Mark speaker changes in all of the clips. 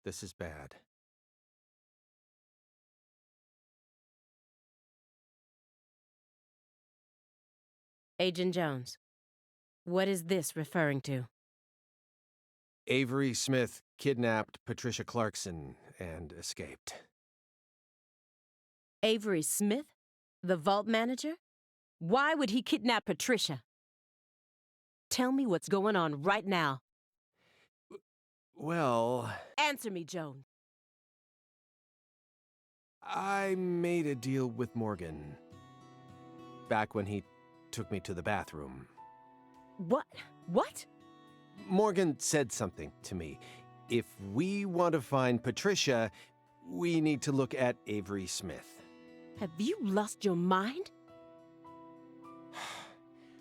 Speaker 1: This is bad.
Speaker 2: Agent Jones, what is this referring to?
Speaker 1: Avery Smith kidnapped Patricia Clarkson and escaped.
Speaker 2: Avery Smith? The vault manager? Why would he kidnap Patricia? Tell me what's going on right now.
Speaker 1: Well,
Speaker 2: Answer me, Jones.
Speaker 1: I made a deal with Morgan. Back when he took me to the bathroom.
Speaker 2: What? What?
Speaker 1: Morgan said something to me. If we want to find Patricia, we need to look at Avery Smith.
Speaker 2: Have you lost your mind?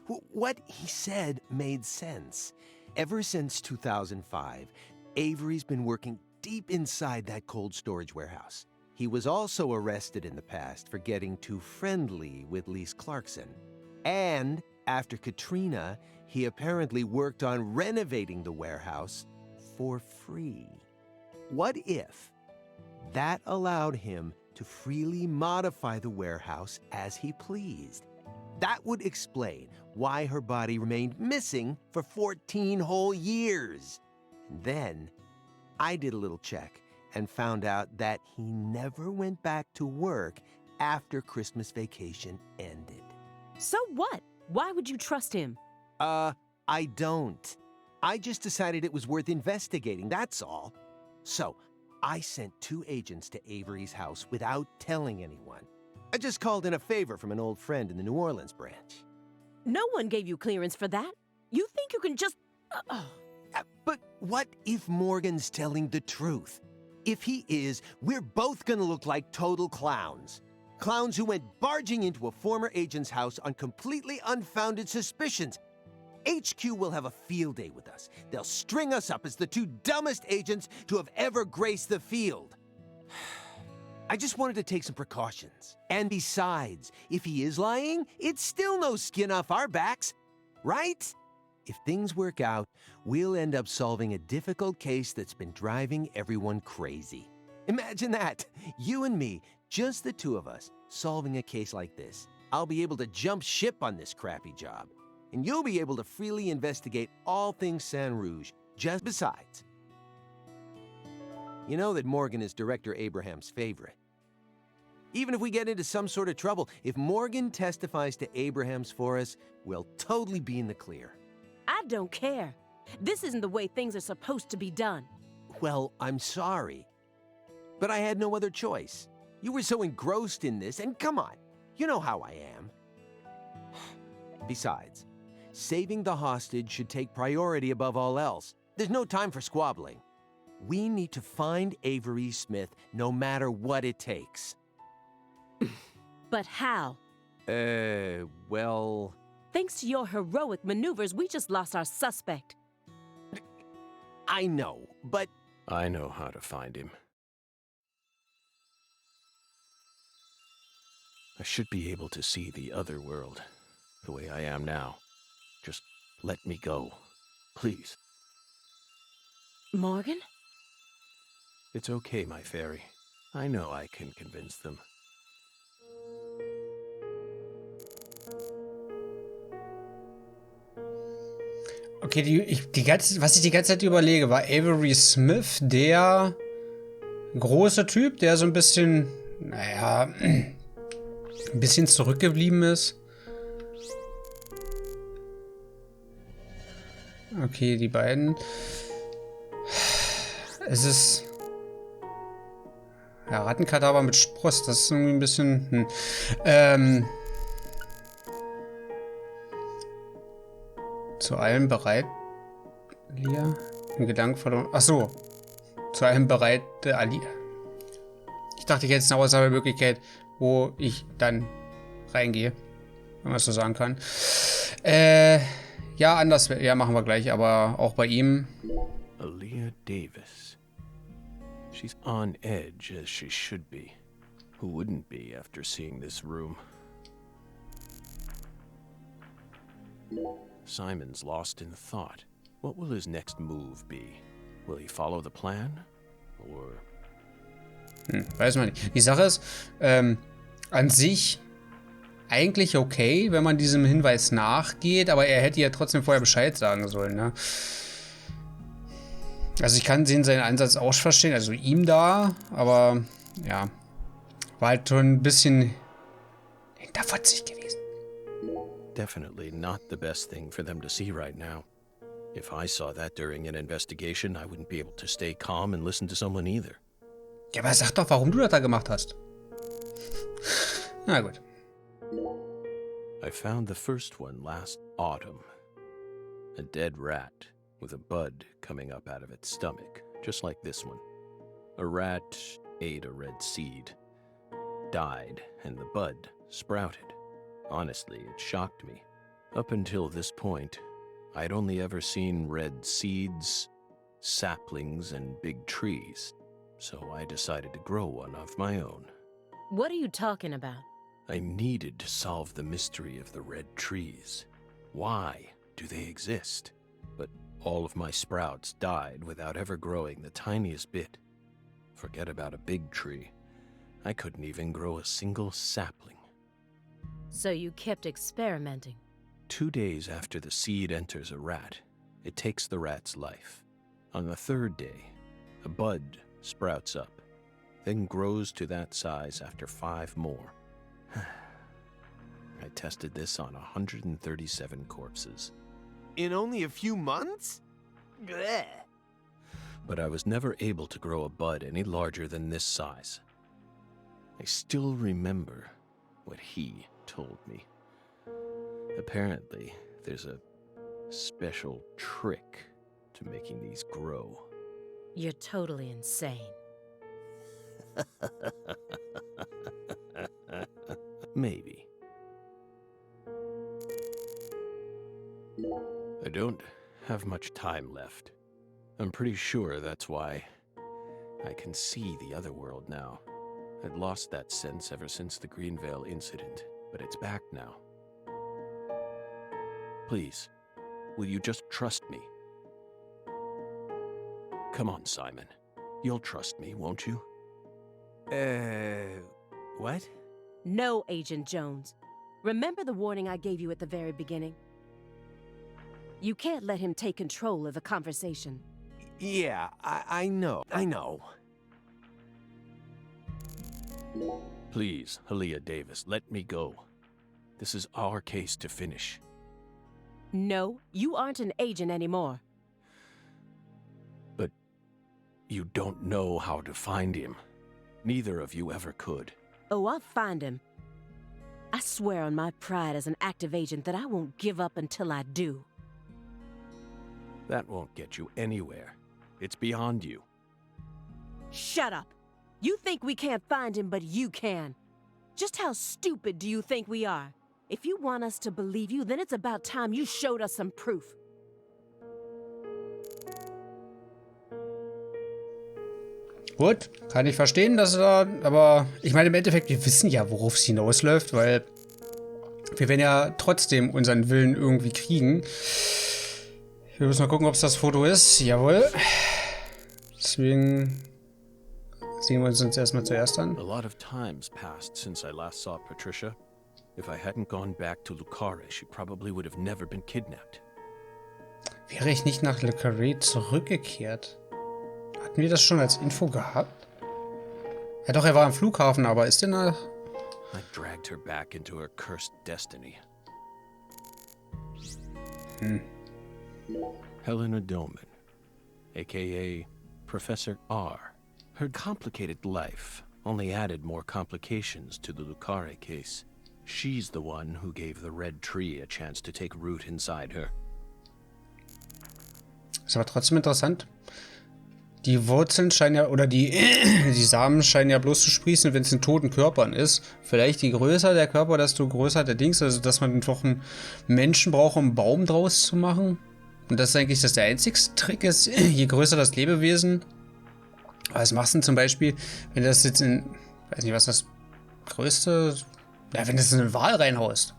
Speaker 1: What he said made sense. Ever since 2005, Avery's been working deep inside that cold storage warehouse. He was also arrested in the past for getting too friendly with Lise Clarkson. And after Katrina, he apparently worked on renovating the warehouse for free. What if that allowed him to freely modify the warehouse as he pleased? That would explain why her body remained missing for 14 whole years. And then I did a little check and found out that he never went back to work after Christmas vacation ended.
Speaker 2: So what? Why would you trust him?
Speaker 1: I don't. I just decided it was worth investigating, that's all. So, I sent 2 agents to Avery's house without telling anyone. I just called in a favor from an old friend in the New Orleans branch.
Speaker 2: No one gave you clearance for that. You think you can just...
Speaker 1: But what if Morgan's telling the truth? If he is, we're both gonna look like total clowns. Clowns who went barging into a former agent's house on completely unfounded suspicions. HQ will have a field day with us. They'll string us up as the 2 dumbest agents to have ever graced the field. I just wanted to take some precautions. And besides, if he is lying, it's still no skin off our backs, right? If things work out, we'll end up solving a difficult case that's been driving everyone crazy. Imagine that, you and me, just the 2 of us, solving a case like this. I'll be able to jump ship on this crappy job. And you'll be able to freely investigate all things San Rouge, just besides. You know that Morgan is Director Abraham's favorite. Even if we get into some sort of trouble, if Morgan testifies to Abraham's for us, we'll totally be in the clear.
Speaker 2: I don't care. This isn't the way things are supposed to be done.
Speaker 1: Well, I'm sorry. But I had no other choice. You were so engrossed in this, and come on, you know how I am. Besides, saving the hostage should take priority above all else. There's no time for squabbling. We need to find Avery Smith no matter what it takes.
Speaker 2: But how?
Speaker 1: Well...
Speaker 2: Thanks to your heroic maneuvers, we just lost our suspect.
Speaker 1: I know, but...
Speaker 3: I know how to find him. I should be able to see the other world, the way I am now. Just let me go, please.
Speaker 2: Morgan?
Speaker 3: It's okay, my fairy. I know I can convince them.
Speaker 4: Okay, was ich die ganze Zeit überlege, war Avery Smith der große Typ, der so ein bisschen, naja, ein bisschen zurückgeblieben ist. Okay, die beiden. Es ist... Ja, Rattenkadaver mit Spross, das ist irgendwie ein bisschen... Zu allem bereit, Aaliyah? In Gedanken verloren. Ach so. Zu allem bereit, Aaliyah. Ich dachte, ich hätte jetzt eine Auswahlmöglichkeit, wo ich dann reingehe. Wenn man es so sagen kann. Ja, anders. Ja, machen wir gleich, aber auch bei ihm.
Speaker 3: Aaliyah Davis. She's on edge, as she should be. Who wouldn't be after seeing this room? Simon's lost in thought. What will his next move be? Will he follow the plan? or...
Speaker 4: Weiß man nicht. Die Sache ist, an sich eigentlich okay, wenn man diesem Hinweis nachgeht, aber er hätte ja trotzdem vorher Bescheid sagen sollen, ne? Also ich kann seinen Ansatz auch verstehen, also ihm da, aber ja, war halt schon ein bisschen hinterfotzig gewesen.
Speaker 3: Definitely not the best thing for them to see right now. If I saw that during an investigation, I wouldn't be able to stay calm and listen to someone either.
Speaker 4: Ja, aber sag doch, warum du das da gemacht hast. Na gut.
Speaker 3: I found the first one last autumn. A dead rat with a bud coming up out of its stomach, just like this one. A rat ate a red seed, died, and the bud sprouted. Honestly, it shocked me. Up until this point, I'd only ever seen red seeds, saplings, and big trees, so I decided to grow one of my own.
Speaker 2: What are you talking about?
Speaker 3: I needed to solve the mystery of the red trees. Why do they exist? But all of my sprouts died without ever growing the tiniest bit. Forget about a big tree. I couldn't even grow a single sapling.
Speaker 2: So you kept experimenting.
Speaker 3: 2 days after the seed enters a rat, it takes the rat's life. On the third day, a bud sprouts up, then grows to that size after 5 more. I tested this on 137 corpses.
Speaker 1: In only a few months? Blech.
Speaker 3: But I was never able to grow a bud any larger than this size. I still remember what he told me. Apparently, there's a special trick to making these grow.
Speaker 2: You're totally insane.
Speaker 3: Maybe. I don't have much time left. I'm pretty sure that's why I can see the other world now. I'd lost that sense ever since the Greenvale incident, but it's back now. Please, will you just trust me? Come on, Simon. You'll trust me, won't you?
Speaker 1: What?
Speaker 2: No, Agent Jones. Remember the warning I gave you at the very beginning? You can't let him take control of the conversation.
Speaker 1: Yeah, I know.
Speaker 3: Please, Aaliyah Davis, let me go. This is our case to finish.
Speaker 2: No, you aren't an agent anymore.
Speaker 3: But you don't know how to find him. Neither of you ever could.
Speaker 2: Oh, I'll find him. I swear on my pride as an active agent that I won't give up until I do.
Speaker 3: That won't get you anywhere. It's beyond you.
Speaker 2: Shut up! You think we can't find him, but you can. Just how stupid do you think we are? If you want us to believe you, then it's about time you showed us some proof.
Speaker 4: Gut, kann ich verstehen, dass er da, aber ich meine im Endeffekt, wir wissen ja, worauf es hinausläuft, weil wir werden ja trotzdem unseren Willen irgendwie kriegen. Wir müssen mal gucken, ob es das Foto ist. Jawohl. Deswegen sehen wir uns erstmal zuerst an.
Speaker 3: A lot of times passed since I last saw Patricia. If I hadn't gone back to Le Carré, she probably would have never been kidnapped.
Speaker 4: Wäre ich nicht nach Le Carré zurückgekehrt? Hatten wir das schon als Info gehabt? Ja doch, er war am Flughafen, aber ist der nach...
Speaker 3: I dragged her back into her cursed destiny. Helena Doman, aka Professor R. Her complicated life only added more complications to the Lucare case. She's the one who gave the red tree a chance to take root inside her.
Speaker 4: Ist aber trotzdem interessant. Die Wurzeln scheinen ja, oder die Samen scheinen ja bloß zu sprießen, wenn es in toten Körpern ist. Vielleicht je größer der Körper, desto größer der Dings. Also, dass man doch einen Menschen braucht, um einen Baum draus zu machen. Und das ist eigentlich der einzigste Trick ist, je größer das Lebewesen. Was machst du denn zum Beispiel, wenn das jetzt in, weiß nicht, was das größte, ja, wenn das in eine Wal reinhaust?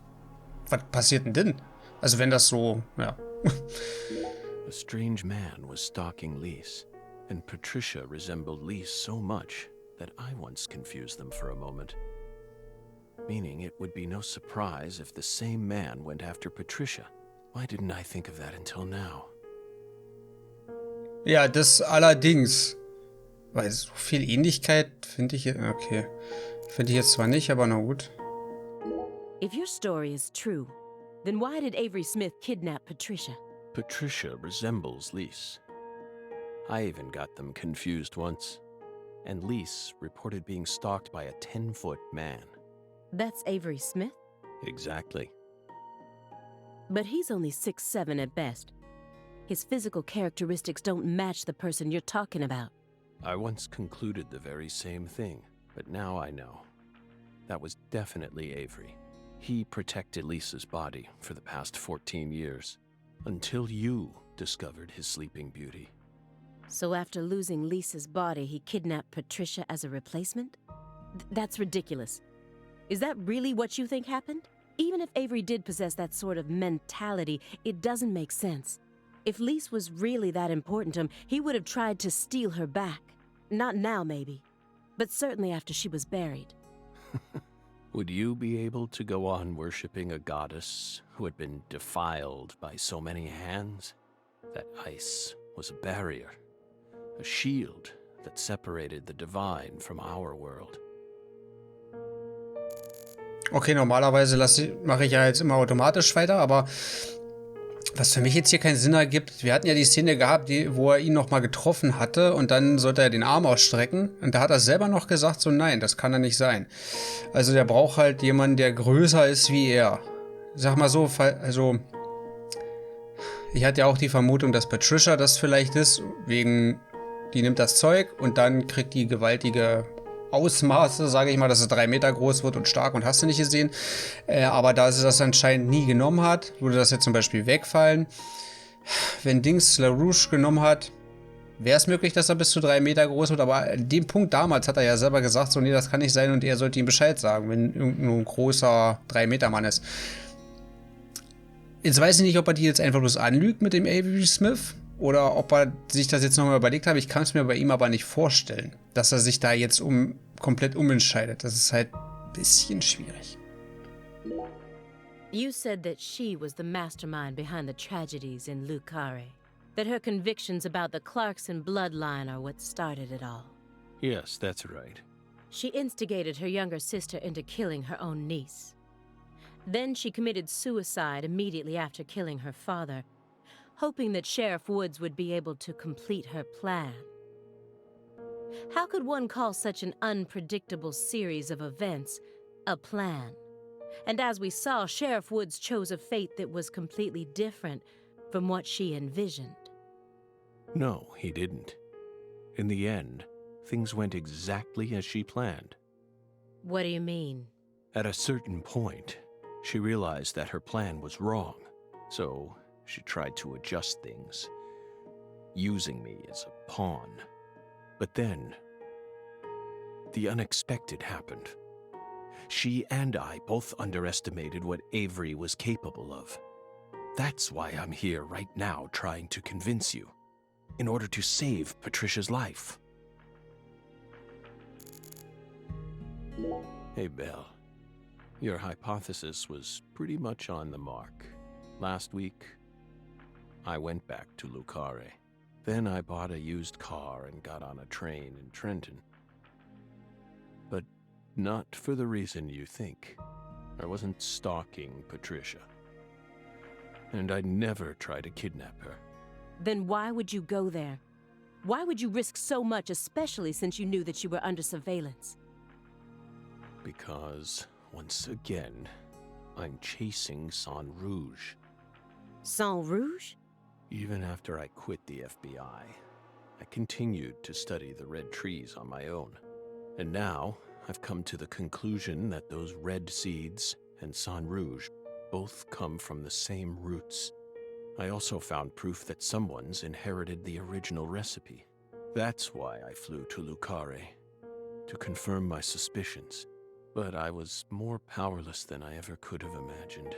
Speaker 4: Was passiert denn? Also, wenn das so, ja.
Speaker 3: A strange man was stalking Lise. And Patricia resembled Lise so much that I once confused them for a moment. Meaning it would be no surprise if the same man went after Patricia. Why didn't I think of that until now?
Speaker 4: Ja, das allerdings. Weil so viel Ähnlichkeit finde ich... Okay. Finde ich jetzt zwar nicht, aber na gut.
Speaker 2: If your story is true, then why did Avery Smith kidnap Patricia?
Speaker 3: Patricia resembles Lise. I even got them confused once. And Lise reported being stalked by a 10-foot man.
Speaker 2: That's Avery Smith?
Speaker 3: Exactly.
Speaker 2: But he's only 6'7" at best. His physical characteristics don't match the person you're talking about.
Speaker 3: I once concluded the very same thing, but now I know. That was definitely Avery. He protected Lisa's body for the past 14 years, until you discovered his sleeping beauty.
Speaker 2: So after losing Lisa's body, he kidnapped Patricia as a replacement? That's ridiculous. Is that really what you think happened? Even if Avery did possess that sort of mentality, it doesn't make sense. If Lise was really that important to him, he would have tried to steal her back. Not now, maybe, but certainly after she was buried.
Speaker 3: Would you be able to go on worshipping a goddess who had been defiled by so many hands? That ice was a barrier, a shield that separated the divine from our world.
Speaker 4: Okay, normalerweise mache ich ja jetzt immer automatisch weiter, aber was für mich jetzt hier keinen Sinn ergibt, wir hatten ja die Szene gehabt, wo er ihn nochmal getroffen hatte und dann sollte er den Arm ausstrecken und da hat er selber noch gesagt, so nein, das kann er nicht sein. Also der braucht halt jemanden, der größer ist wie er. Sag mal so, also ich hatte ja auch die Vermutung, dass Patricia das vielleicht ist, wegen, die nimmt das Zeug und dann kriegt die gewaltige Ausmaße, sage ich mal, dass es 3 Meter groß wird und stark und hast du nicht gesehen. Aber da sie das anscheinend nie genommen hat, würde das jetzt zum Beispiel wegfallen. Wenn Dings LaRouche genommen hat, wäre es möglich, dass er bis zu 3 Meter groß wird. Aber an dem Punkt damals hat er ja selber gesagt, so nee, das kann nicht sein und er sollte ihm Bescheid sagen, wenn irgendein großer 3-Meter-Mann ist. Jetzt weiß ich nicht, ob er die jetzt einfach bloß anlügt mit dem Avery Smith. Oder ob er sich das jetzt nochmal überlegt hat. Ich kann es mir bei ihm aber nicht vorstellen, dass er sich da jetzt komplett umentscheidet. Das ist halt ein bisschen schwierig.
Speaker 2: You said that she was the mastermind behind the tragedies in Lucare. That her convictions about the Clarkson bloodline are what started it all.
Speaker 3: Yes, that's right.
Speaker 2: She instigated her younger sister into killing her own niece. Then she committed suicide immediately after killing her father, hoping that Sheriff Woods would be able to complete her plan. How could one call such an unpredictable series of events a plan? And as we saw, Sheriff Woods chose a fate that was completely different from what she envisioned.
Speaker 3: No, he didn't. In the end, things went exactly as she planned.
Speaker 2: What do you mean?
Speaker 3: At a certain point, she realized that her plan was wrong, so she tried to adjust things, using me as a pawn. But then, the unexpected happened. She and I both underestimated what Avery was capable of. That's why I'm here right now trying to convince you, in order to save Patricia's life. Hey, Belle. Your hypothesis was pretty much on the mark. Last week, I went back to Lucare. Then I bought a used car and got on a train in Trenton. But not for the reason you think. I wasn't stalking Patricia. And I'd never try to kidnap her.
Speaker 2: Then why would you go there? Why would you risk so much, especially since you knew that you were under surveillance?
Speaker 3: Because, once again, I'm chasing Sang Rouge.
Speaker 2: Sang Rouge?
Speaker 3: Even after I quit the FBI, I continued to study the red trees on my own. And now, I've come to the conclusion that those red seeds and Sang Rouge both come from the same roots. I also found proof that someone's inherited the original recipe. That's why I flew to Lucare, to confirm my suspicions. But I was more powerless than I ever could have imagined.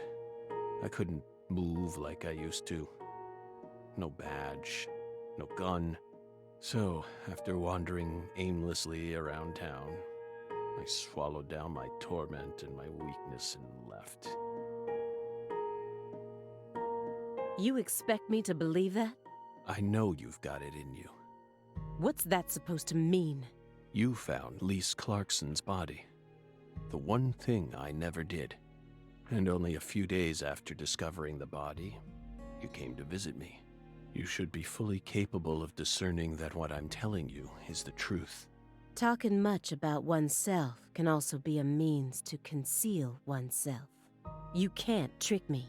Speaker 3: I couldn't move like I used to. No badge, no gun, So, after wandering aimlessly around town, I swallowed down my torment and my weakness and left.
Speaker 2: You expect me to believe that?
Speaker 3: I know you've got it in you.
Speaker 2: What's that supposed to mean?
Speaker 3: You found Lise Clarkson's body. The one thing I never did. And only a few days after discovering the body, you came to visit me. You should be fully capable of discerning that what I'm telling you is the truth.
Speaker 2: Talking much about oneself can also be a means to conceal oneself. You can't trick me.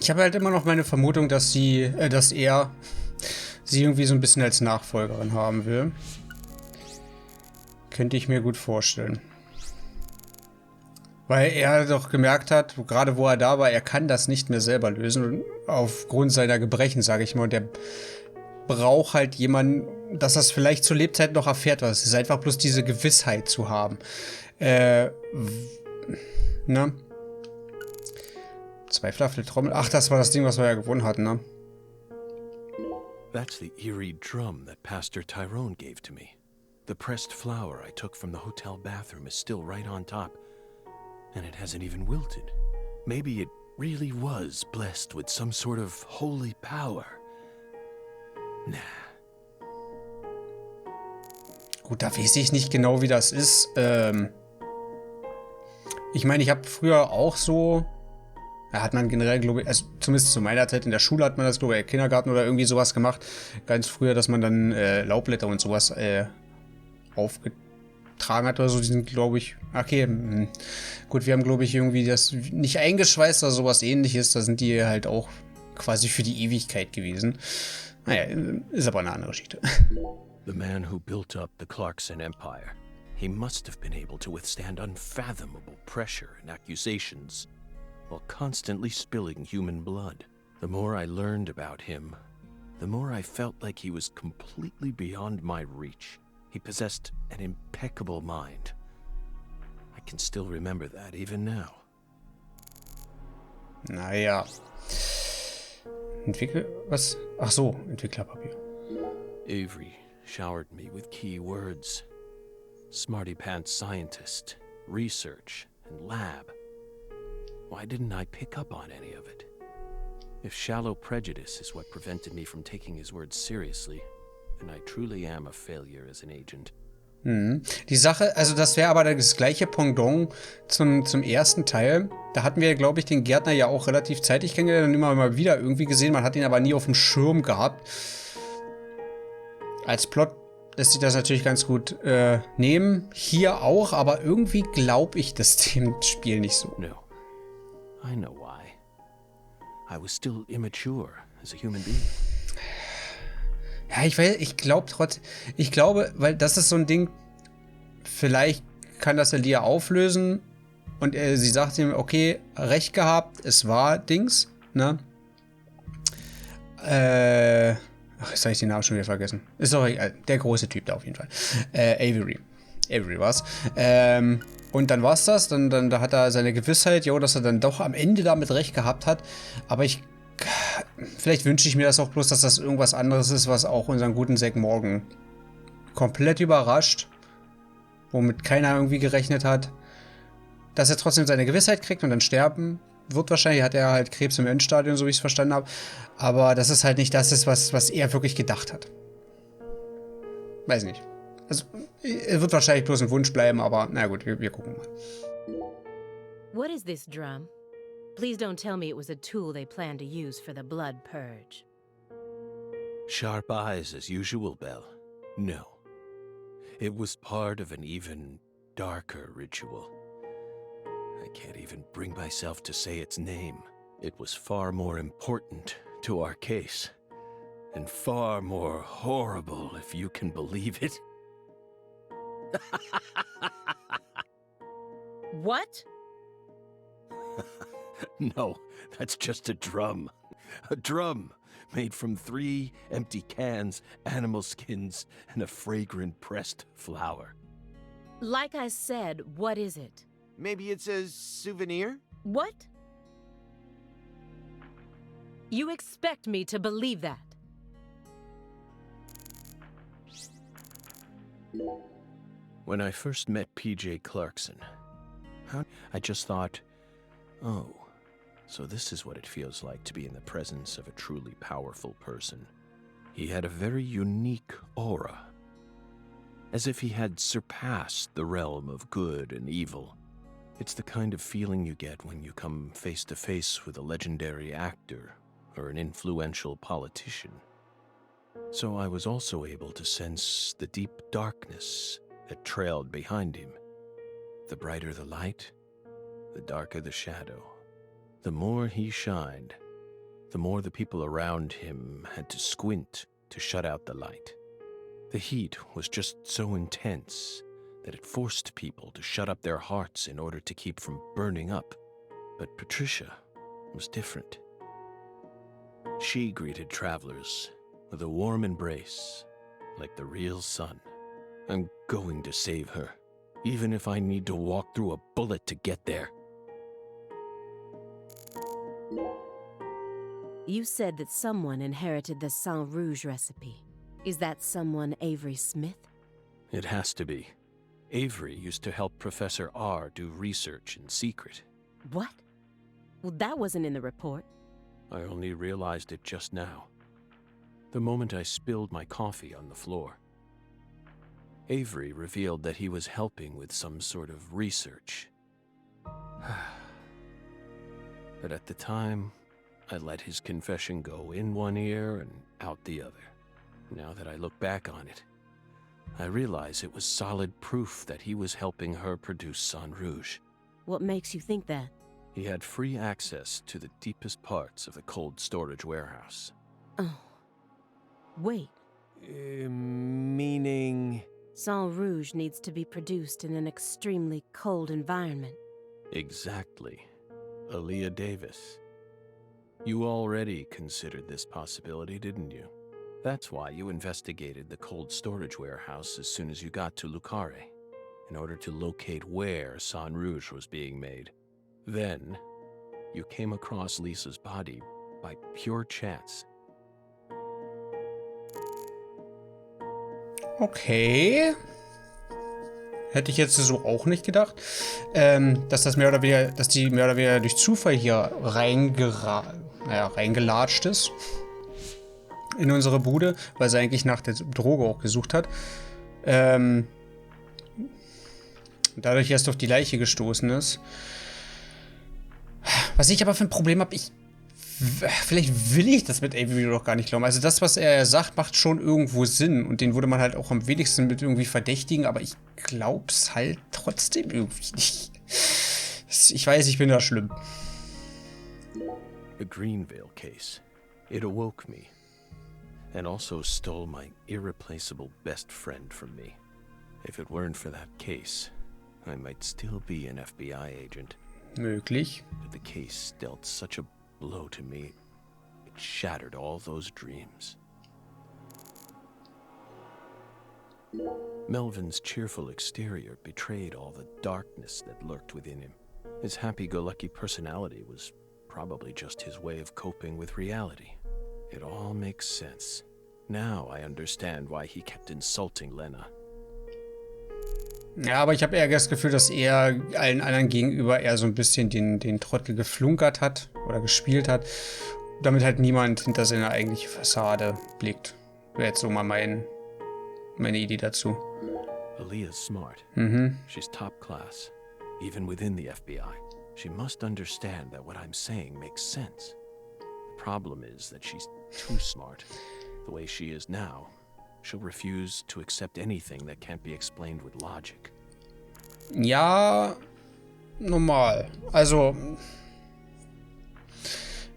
Speaker 4: Ich habe halt immer noch meine Vermutung, dass er sie irgendwie so ein bisschen als Nachfolgerin haben will. Könnte ich mir gut vorstellen. Weil er doch gemerkt hat, gerade wo er da war, er kann das nicht mehr selber lösen. Aufgrund seiner Gebrechen, sage ich mal. Und er braucht halt jemanden, dass das vielleicht zur Lebzeit noch erfährt, was es ist. Einfach bloß diese Gewissheit zu haben. Ne? Zweifelhafte Trommel. Ach, das war das Ding, was wir ja gewonnen hatten, ne?
Speaker 3: That's the eerie drum that Pastor Tyrone gave to me. The pressed flower I took from the hotel bathroom is still right on top. And it hasn't even wilted. Maybe it really was blessed with some sort of holy power. Nah.
Speaker 4: Gut, da weiß ich nicht genau, wie das ist. Ich meine, ich habe früher auch so... Da hat man generell, glaube ich, also zumindest zu meiner Zeit in der Schule hat man das, glaube ich, im Kindergarten oder irgendwie sowas gemacht. Ganz früher, dass man dann Laubblätter und sowas aufgetragen hat oder so. Die sind, glaube ich, okay, gut, wir haben, glaube ich, irgendwie das nicht eingeschweißt oder sowas Ähnliches. Da sind die halt auch quasi für die Ewigkeit gewesen. Naja, ist aber eine andere Geschichte.
Speaker 3: The man who built up the Clarkson Empire. He must have been able to withstand unfathomable pressure and accusations, while constantly spilling human blood. The more I learned about him, the more I felt like he was completely beyond my reach. He possessed an impeccable mind. I can still remember that even now.
Speaker 4: Naja. Was? Ach so, Entwicklerpapier.
Speaker 3: Avery showered me with key words. Smarty pants scientist, research, and lab. Why didn't I pick up on any of it? If shallow prejudice is what prevented me from taking his words seriously, then I truly am a failure as an agent.
Speaker 4: Die Sache, also das wäre aber das gleiche Pendant zum ersten Teil. Da hatten wir, glaube ich, den Gärtner ja auch relativ zeitig kennengelernt und immer mal wieder irgendwie gesehen. Man hat ihn aber nie auf dem Schirm gehabt. Als Plot lässt sich das natürlich ganz gut nehmen. Hier auch, aber irgendwie glaube ich das dem Spiel nicht so.
Speaker 3: No. I know why. I was still immature as a human being.
Speaker 4: Ja, ich glaube, weil das ist so ein Ding, vielleicht kann das Aaliyah auflösen und sie sagt ihm, okay, recht gehabt, es war Dings, ne? Ach, jetzt habe ich den Namen schon wieder vergessen. Ist doch egal, der große Typ da auf jeden Fall. Avery war's. Und dann war's das, dann da hat er seine Gewissheit, jo, dass er dann doch am Ende damit recht gehabt hat, aber vielleicht wünsche ich mir das auch bloß, dass das irgendwas anderes ist, was auch unseren guten Zack Morgan komplett überrascht, womit keiner irgendwie gerechnet hat, dass er trotzdem seine Gewissheit kriegt und dann sterben wird wahrscheinlich, hat er halt Krebs im Endstadium, so wie ich es verstanden habe, aber das ist halt nicht das ist, was er wirklich gedacht hat. Weiß nicht. Also, er wird wahrscheinlich bloß ein Wunsch bleiben, aber na gut, wir gucken mal.
Speaker 2: What is this drum? Please don't tell me it was a tool they planned to use for the blood purge.
Speaker 3: Sharp eyes as usual, Belle. No. It was part of an even darker ritual. I can't even bring myself to say its name. It was far more important to our case. And far more horrible, if you can believe it.
Speaker 2: What?
Speaker 3: No, that's just a drum. A drum made from 3 empty cans, animal skins, and a fragrant pressed flower.
Speaker 2: Like I said, what is it?
Speaker 1: Maybe it's a souvenir?
Speaker 2: What? You expect me to believe that?
Speaker 3: When I first met P.J. Clarkson, I just thought, oh, so this is what it feels like to be in the presence of a truly powerful person. He had a very unique aura, as if he had surpassed the realm of good and evil. It's the kind of feeling you get when you come face to face with a legendary actor or an influential politician. So I was also able to sense the deep darkness that trailed behind him. The brighter the light, the darker the shadow. The more he shined, the more the people around him had to squint to shut out the light. The heat was just so intense that it forced people to shut up their hearts in order to keep from burning up. But Patricia was different. She greeted travelers with a warm embrace, like the real sun. I'm going to save her, even if I need to walk through a bullet to get there.
Speaker 2: You said that someone inherited the Sang Rouge recipe. Is that someone Avery Smith?
Speaker 3: It has to be. Avery used to help Professor R do research in secret.
Speaker 2: What? Well, that wasn't in the report.
Speaker 3: I only realized it just now, the moment I spilled my coffee on the floor. Avery revealed that he was helping with some sort of research. But at the time, I let his confession go in one ear and out the other. Now that I look back on it, I realize it was solid proof that he was helping her produce Sang Rouge.
Speaker 2: What makes you think that?
Speaker 3: He had free access to the deepest parts of the cold storage warehouse.
Speaker 2: Oh. Wait.
Speaker 1: Meaning...
Speaker 2: Sang Rouge needs to be produced in an extremely cold environment.
Speaker 3: Exactly. Aaliyah Davis. You already considered this possibility, didn't you? That's why you investigated the cold storage warehouse as soon as you got to Lucare, in order to locate where Sang Rouge was being made. Then, you came across Lisa's body by pure chance.
Speaker 4: Okay. Hätte ich jetzt so auch nicht gedacht. Dass die mehr oder weniger durch Zufall hier reingelatscht ist. In unsere Bude, weil sie eigentlich nach der Droge auch gesucht hat. Dadurch erst auf die Leiche gestoßen ist. Was ich aber für ein Problem habe, vielleicht will ich das mit Avery doch gar nicht glauben. Also das, was er sagt, macht schon irgendwo Sinn. Und den würde man halt auch am wenigsten mit irgendwie verdächtigen. Aber ich glaub's halt trotzdem irgendwie nicht. Ich weiß, ich bin da schlimm.
Speaker 3: The Greenvale case. It awoke me. And also stole my irreplaceable best friend from me. If it weren't for that case, I might still be an FBI agent.
Speaker 4: Möglich.
Speaker 3: But the case dealt such a blow to me, it shattered all those dreams. Melvin's cheerful exterior betrayed all the darkness that lurked within him. His happy-go-lucky personality was probably just his way of coping with reality. It all makes sense. Now I understand why he kept insulting Lena.
Speaker 4: Ja, aber ich habe eher das Gefühl, dass er allen anderen gegenüber eher so ein bisschen den Trottel geflunkert hat oder gespielt hat, damit halt niemand hinter seine eigentliche Fassade blickt. Wäre jetzt so mal meine Idee dazu.
Speaker 3: Aaliyah's smart. She's top class, even within the FBI. She must understand that what I'm saying makes sense. The problem is that she's too smart. The way she is now, she'll refuse to accept anything that can't be explained with logic.
Speaker 4: Ja, normal. Also,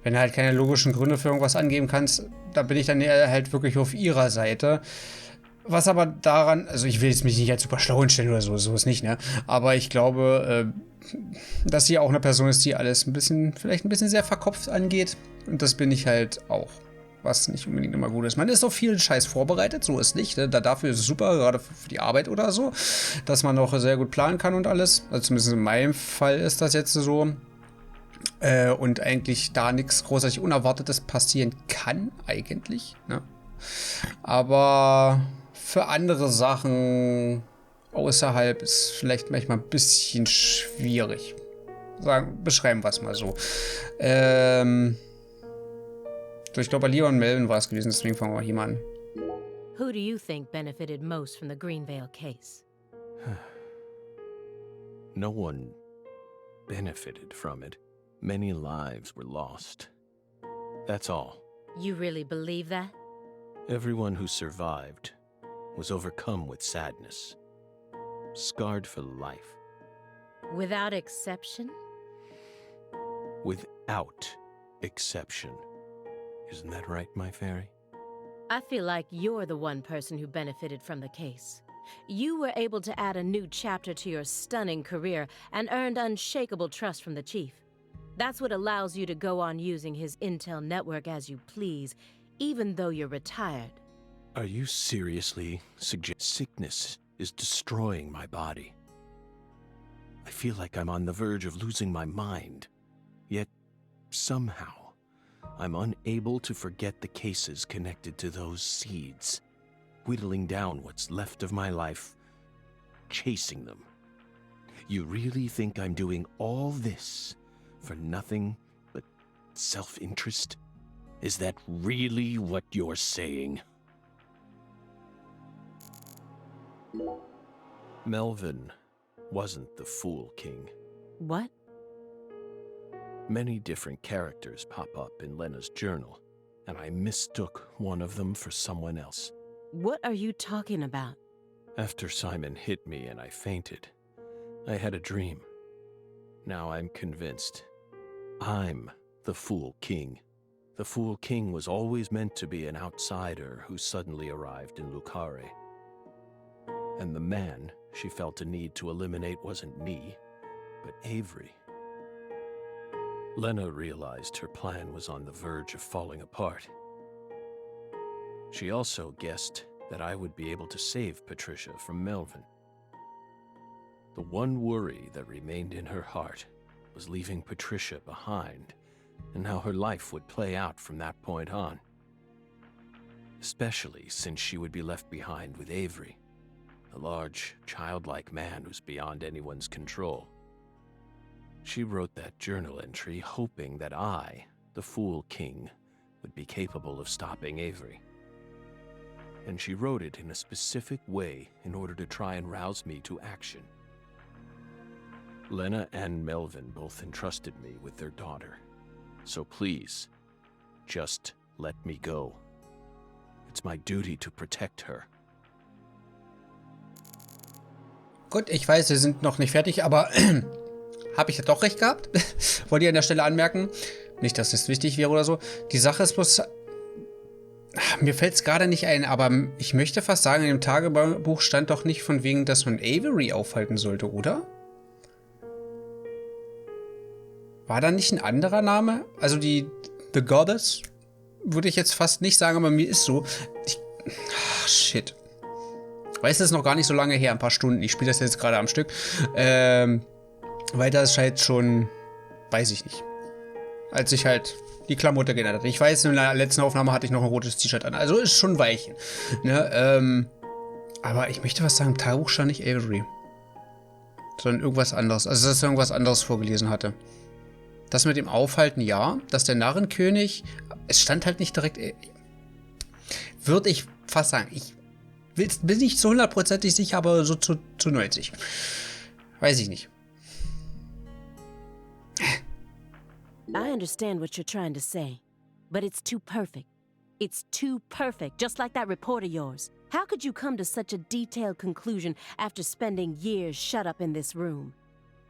Speaker 4: wenn du halt keine logischen Gründe für irgendwas angeben kannst, da bin ich dann eher halt wirklich auf ihrer Seite. Was aber daran, also ich will jetzt mich nicht als super schlau hinstellen oder so ist nicht, ne? Aber ich glaube, dass sie auch eine Person ist, die alles vielleicht ein bisschen sehr verkopft angeht. Und das bin ich halt auch. Was nicht unbedingt immer gut ist. Man ist auf vielen Scheiß vorbereitet, so ist nicht. Ne? Dafür ist es super, gerade für die Arbeit oder so, dass man auch sehr gut planen kann und alles. Also zumindest in meinem Fall ist das jetzt so. Und eigentlich da nichts großartig Unerwartetes passieren kann, eigentlich. Ne? Aber für andere Sachen außerhalb ist vielleicht manchmal ein bisschen schwierig. Beschreiben wir es mal so. So, ich glaube, Aaliyah und Melvin war es gewesen, deswegen fangen wir hier mal an.
Speaker 2: Who do you think benefited most from the Greenvale case?
Speaker 3: No one benefited from it. Many lives were lost. That's all.
Speaker 2: You really believe that?
Speaker 3: Everyone who survived was overcome with sadness, scarred for life.
Speaker 2: Without exception?
Speaker 3: Without exception. Isn't that right, my fairy?
Speaker 2: I feel like you're the one person who benefited from the case. You were able to add a new chapter to your stunning career and earned unshakable trust from the chief. That's what allows you to go on using his intel network as you please, even though you're retired.
Speaker 3: Are you seriously suggesting sickness is destroying my body? I feel like I'm on the verge of losing my mind. Yet, somehow, I'm unable to forget the cases connected to those seeds, whittling down what's left of my life, chasing them. You really think I'm doing all this for nothing but self-interest? Is that really what you're saying? Melvin wasn't the Fool King.
Speaker 2: What?
Speaker 3: Many different characters pop up in Lena's journal, and I mistook one of them for someone else.
Speaker 2: What are you talking about?
Speaker 3: After Simon hit me and I fainted, I had a dream. Now I'm convinced. I'm the Fool King. The Fool King was always meant to be an outsider who suddenly arrived in Lucare. And the man she felt a need to eliminate wasn't me, but Avery. Lena realized her plan was on the verge of falling apart. She also guessed that I would be able to save Patricia from Melvin. The one worry that remained in her heart was leaving Patricia behind and how her life would play out from that point on. Especially since she would be left behind with Avery, a large, childlike man who's beyond anyone's control. She wrote that journal entry hoping that I, the Fool King, would be capable of stopping Avery. And she wrote it in a specific way in order to try and rouse me to action. Lena and Melvin both entrusted me with their daughter. So please, just let me go. It's my duty to protect her.
Speaker 4: Gut, ich weiß, wir sind noch nicht fertig, aber habe ich ja doch recht gehabt. Wollte ich an der Stelle anmerken. Nicht, dass das wichtig wäre oder so. Die Sache ist bloß, mir fällt es gerade nicht ein, aber ich möchte fast sagen, in dem Tagebuch stand doch nicht von wegen, dass man Avery aufhalten sollte, oder? War da nicht ein anderer Name? Also die The Goddess? Würde ich jetzt fast nicht sagen, aber mir ist so. Shit. Weiß, das ist noch gar nicht so lange her, ein paar Stunden. Ich spiele das jetzt gerade am Stück. Weil das ist halt schon, weiß ich nicht. Als ich halt die Klamotte geändert hatte. Ich weiß, in der letzten Aufnahme hatte ich noch ein rotes T-Shirt an. Also ist schon Weichen. Ne? Aber ich möchte was sagen, im Tagebuch stand nicht Avery. Sondern irgendwas anderes. Also, dass er irgendwas anderes vorgelesen hatte. Das mit dem Aufhalten, ja. Dass der Narrenkönig, es stand halt nicht direkt. Würde ich fast sagen. Ich bin nicht zu 100%ig sicher, aber so zu 90. Weiß ich nicht.
Speaker 2: I understand what you're trying to say, but it's too perfect. It's too perfect, just like that report of yours. How could you come to such a detailed conclusion after spending years shut up in this room?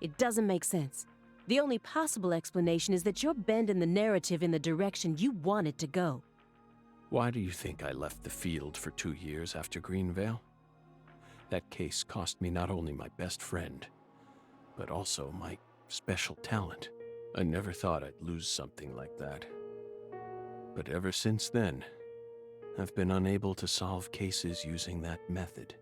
Speaker 2: It doesn't make sense. The only possible explanation is that you're bending the narrative in the direction you want it to go.
Speaker 3: Why do you think I left the field for 2 years after Greenvale? That case cost me not only my best friend, but also my special talent. I never thought I'd lose something like that. But ever since then, I've been unable to solve cases using that method.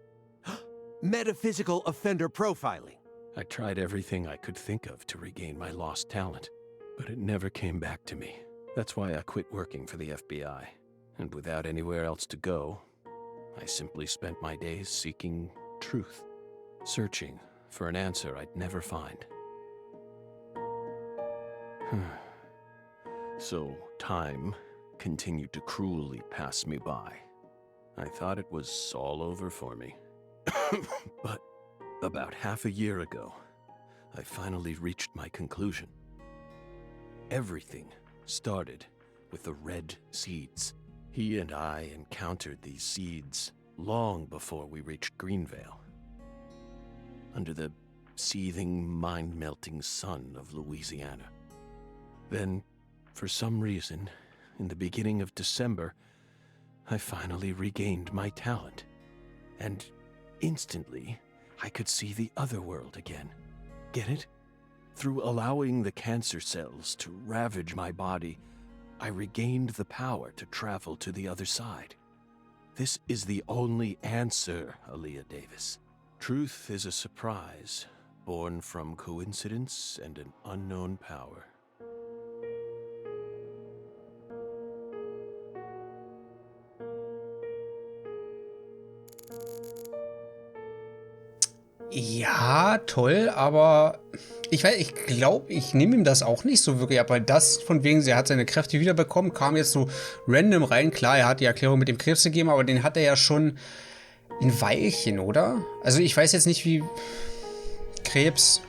Speaker 1: Metaphysical offender profiling.
Speaker 3: I tried everything I could think of to regain my lost talent. But it never came back to me. That's why I quit working for the FBI. And without anywhere else to go, I simply spent my days seeking truth, searching for an answer I'd never find. So time continued to cruelly pass me by. I thought it was all over for me. But about half a year ago, I finally reached my conclusion. Everything started with the red seeds. He and I encountered these seeds long before we reached Greenvale. Under the seething, mind-melting sun of Louisiana. Then, for some reason, in the beginning of December, I finally regained my talent. And instantly, I could see the other world again. Get it? Through allowing the cancer cells to ravage my body, I regained the power to travel to the other side. This is the only answer, Aaliyah Davis. Truth is a surprise, born from coincidence and an unknown power.
Speaker 4: Ja, toll, aber ich glaube, ich nehme ihm das auch nicht so wirklich ab, weil das von wegen, er hat seine Kräfte wiederbekommen, kam jetzt so random rein. Klar, er hat die Erklärung mit dem Krebs gegeben, aber den hat er ja schon ein Weilchen, oder? Also ich weiß jetzt nicht, wie Krebs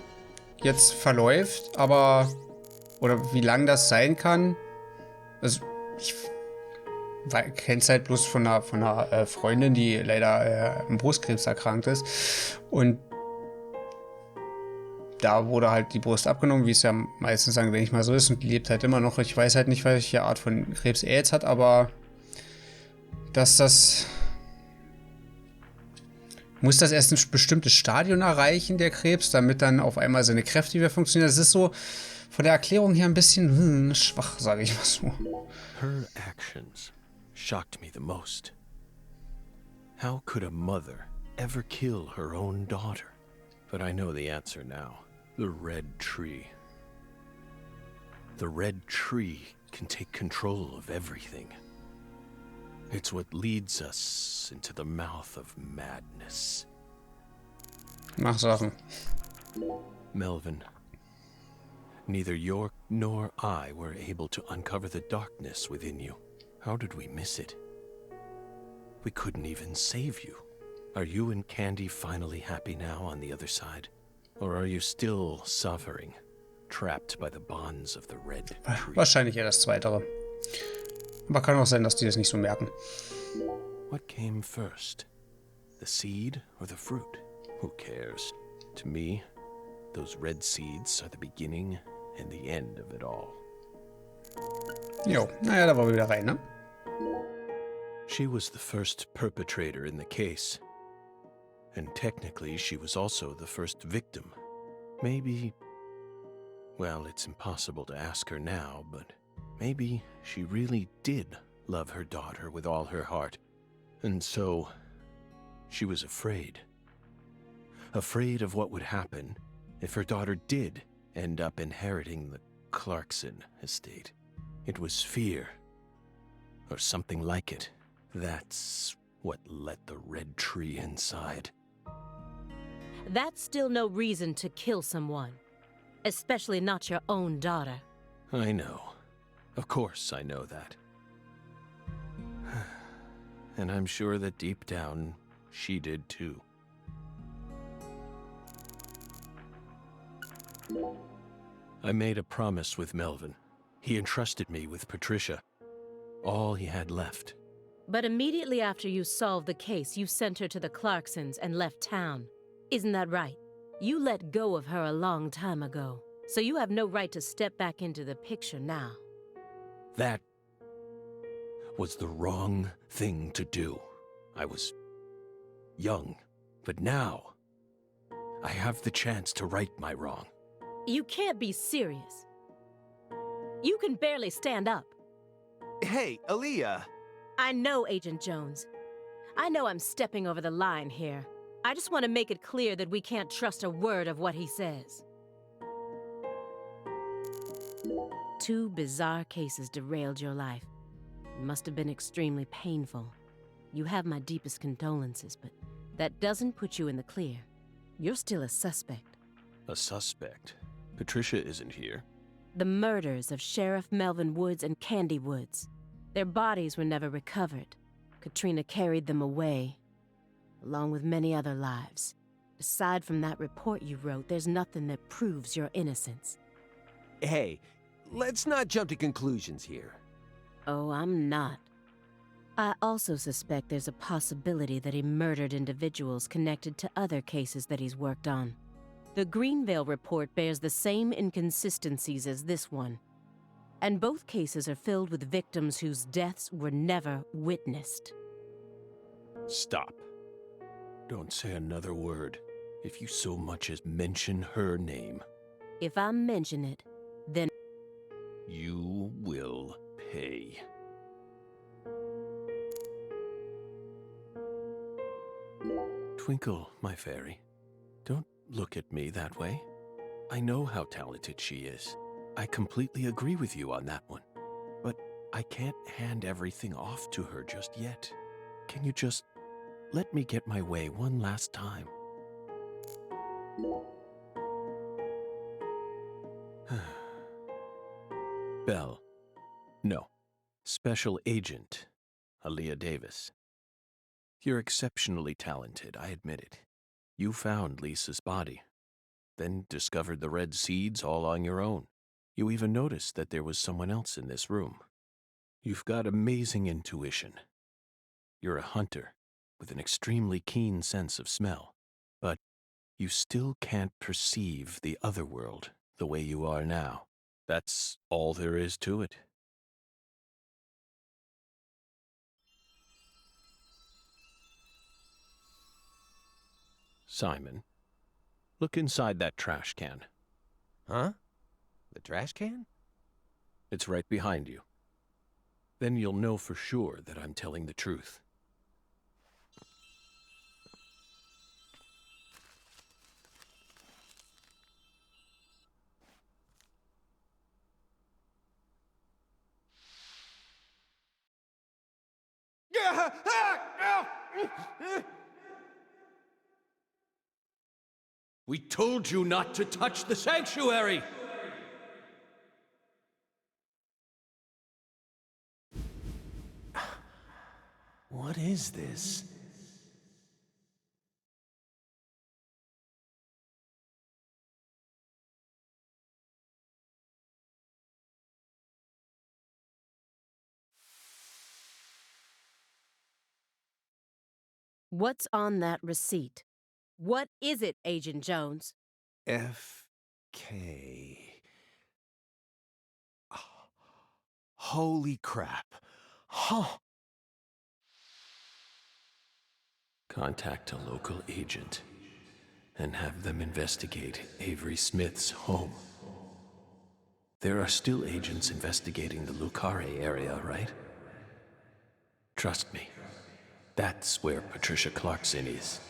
Speaker 4: jetzt verläuft, aber oder wie lang das sein kann. Also ich kenne es halt bloß von einer Freundin, die leider am Brustkrebs erkrankt ist. Und da wurde halt die Brust abgenommen, wie es ja meistens, sagen, denke ich mal, so ist. Und die lebt halt immer noch. Ich weiß halt nicht, welche Art von Krebs er jetzt hat, aber muss das erst ein bestimmtes Stadion erreichen, der Krebs, damit dann auf einmal seine Kräfte wieder funktionieren. Das ist so von der Erklärung her ein bisschen schwach, sage ich mal so.
Speaker 3: Her actions shocked me the most. How could a mother ever kill her own daughter? But I know the answer now. The red tree. The red tree can take control of everything. It's what leads us into the mouth of madness.
Speaker 4: Mach Sachen.
Speaker 3: Melvin, neither York nor I were able to uncover the darkness within you. How did we miss it? We couldn't even save you. Are you and Candy finally happy now on the other side? Or are you still suffering, trapped by the bonds of the red tree?
Speaker 4: Wahrscheinlich eher das Zweitere. Aber kann auch sein, dass die das nicht so merken.
Speaker 3: What came first? The seed or the fruit? Who cares? To me, those red seeds are the beginning and the end of it all.
Speaker 4: Jo, naja, da war wir wieder rein, ne?
Speaker 3: She was the first perpetrator in the case. And technically, she was also the first victim. Maybe... Well, it's impossible to ask her now, but maybe she really did love her daughter with all her heart. And so, she was afraid. Afraid of what would happen if her daughter did end up inheriting the Clarkson estate. It was fear, or something like it. That's what let the red tree inside.
Speaker 2: That's still no reason to kill someone. Especially not your own daughter.
Speaker 3: I know. Of course I know that. And I'm sure that deep down, she did too. I made a promise with Melvin. He entrusted me with Patricia. All he had left.
Speaker 2: But immediately after you solved the case, you sent her to the Clarksons and left town. Isn't that right? You let go of her a long time ago, so you have no right to step back into the picture now.
Speaker 3: That was the wrong thing to do. I was young, but now I have the chance to right my wrong.
Speaker 2: You can't be serious. You can barely stand up.
Speaker 1: Hey, Aaliyah.
Speaker 2: I know, Agent Jones. I know I'm stepping over the line here. I just want to make it clear that we can't trust a word of what he says. 2 bizarre cases derailed your life. It must have been extremely painful. You have my deepest condolences, but that doesn't put you in the clear. You're still a suspect.
Speaker 3: A suspect? Patricia isn't here.
Speaker 2: The murders of Sheriff Melvin Woods and Candy Woods. Their bodies were never recovered. Katrina carried them away, along with many other lives. Aside from that report you wrote, there's nothing that proves your innocence.
Speaker 1: Hey, let's not jump to conclusions here.
Speaker 2: Oh, I'm not. I also suspect there's a possibility that he murdered individuals connected to other cases that he's worked on. The Greenvale report bears the same inconsistencies as this one, and both cases are filled with victims whose deaths were never witnessed.
Speaker 3: Stop. Don't say another word. If you so much as mention her name.
Speaker 2: If I mention it, then
Speaker 3: you will pay. Twinkle, my fairy. Don't look at me that way. I know how talented she is. I completely agree with you on that one. But I can't hand everything off to her just yet. Can you just let me get my way one last time? Belle. No. Special Agent Aaliyah Davis. You're exceptionally talented, I admit it. You found Lisa's body, then discovered the red seeds all on your own. You even noticed that there was someone else in this room. You've got amazing intuition. You're a hunter with an extremely keen sense of smell, but you still can't perceive the other world the way you are now. That's all there is to it. Simon, look inside that trash can.
Speaker 1: Huh? The trash can?
Speaker 3: It's right behind you. Then you'll know for sure that I'm telling the truth. We told you not to touch the sanctuary!
Speaker 1: What is this?
Speaker 2: what's on that receipt? What is it, Agent Jones?
Speaker 1: F.K. Oh, holy crap. Huh.
Speaker 3: Contact a local agent and have them investigate Avery Smith's home. There are still agents investigating the Lucare area, right? Trust me, that's where Patricia Clarkson is.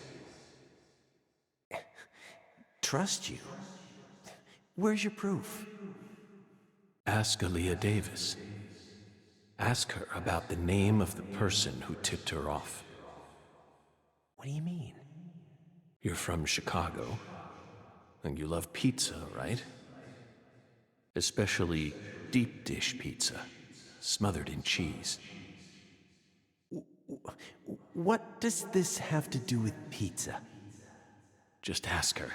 Speaker 1: Trust you? Where's your proof?
Speaker 3: Ask Aaliyah Davis. Ask her about the name of the person who tipped her off.
Speaker 1: What do you mean?
Speaker 3: You're from Chicago, and you love pizza, right? Especially deep dish pizza, smothered in cheese.
Speaker 1: What does this have to do with pizza?
Speaker 3: Just ask her.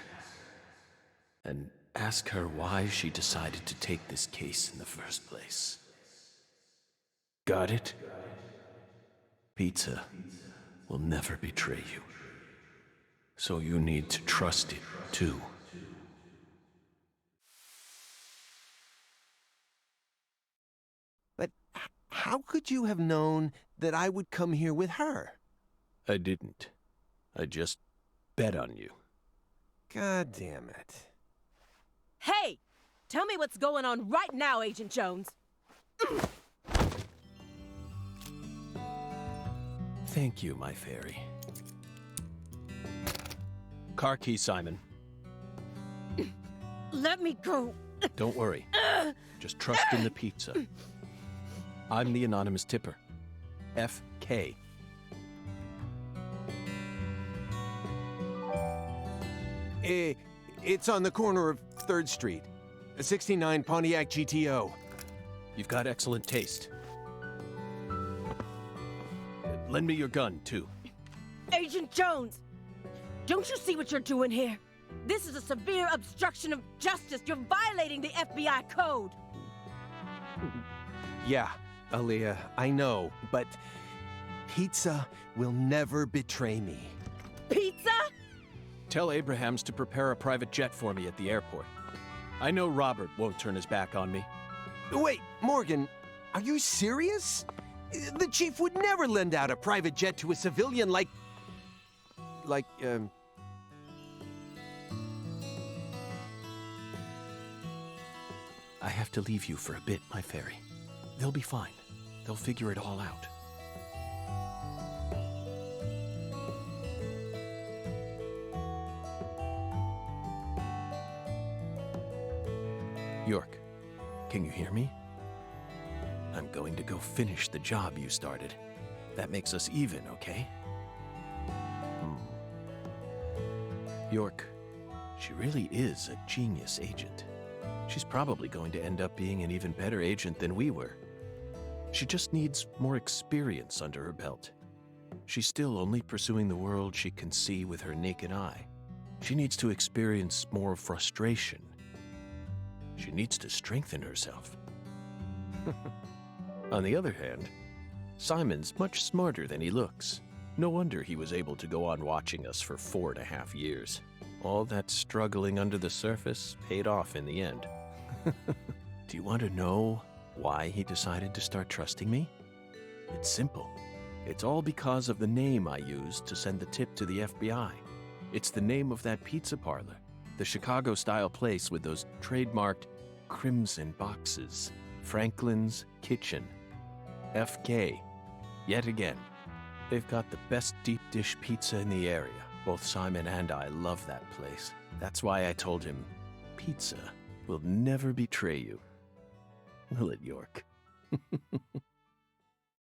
Speaker 3: And ask her why she decided to take this case in the first place. Got it? Pizza will never betray you. So you need to trust it, too.
Speaker 1: But how could you have known that I would come here with her?
Speaker 3: I didn't. I just bet on you.
Speaker 1: God damn it.
Speaker 2: Hey! Tell me what's going on right now, Agent Jones!
Speaker 3: Thank you, my fairy. Car key, Simon.
Speaker 2: Let me go!
Speaker 3: Don't worry. Just trust in the pizza. I'm the anonymous tipper. FK.
Speaker 1: It's on the corner of 3rd Street. 69 Pontiac GTO.
Speaker 3: You've got excellent taste. Lend me your gun, too.
Speaker 5: Agent Jones! Don't you see what you're doing here? This is a severe obstruction of justice. You're violating the FBI code.
Speaker 1: Yeah, Aaliyah, I know, but pizza will never betray me.
Speaker 5: Pizza?
Speaker 3: Tell Abrahams to prepare a private jet for me at the airport. I know Robert won't turn his back on me.
Speaker 1: Wait, Morgan, are you serious? The chief would never lend out a private jet to a civilian like,
Speaker 3: I have to leave you for a bit, my fairy. They'll be fine. They'll figure it all out. York, can you hear me? I'm going to go finish the job you started. That makes us even, okay? York, she really is a genius agent. She's probably going to end up being an even better agent than we were. She just needs more experience under her belt. She's still only pursuing the world she can see with her naked eye. She needs to experience more frustration. She needs to strengthen herself. On the other hand, Simon's much smarter than he looks. No wonder he was able to go on watching us for 4.5 years. All that struggling under the surface paid off in the end. Do you want to know why he decided to start trusting me? It's simple. It's all because of the name I used to send the tip to the FBI. It's the name of that pizza parlor, the Chicago-style place with those trademarked crimson boxes. Franklin's Kitchen. FK. Yet again. They've got the best deep dish pizza in the area. Both Simon and I love that place. That's why I told him, pizza will never betray you. Will it, York?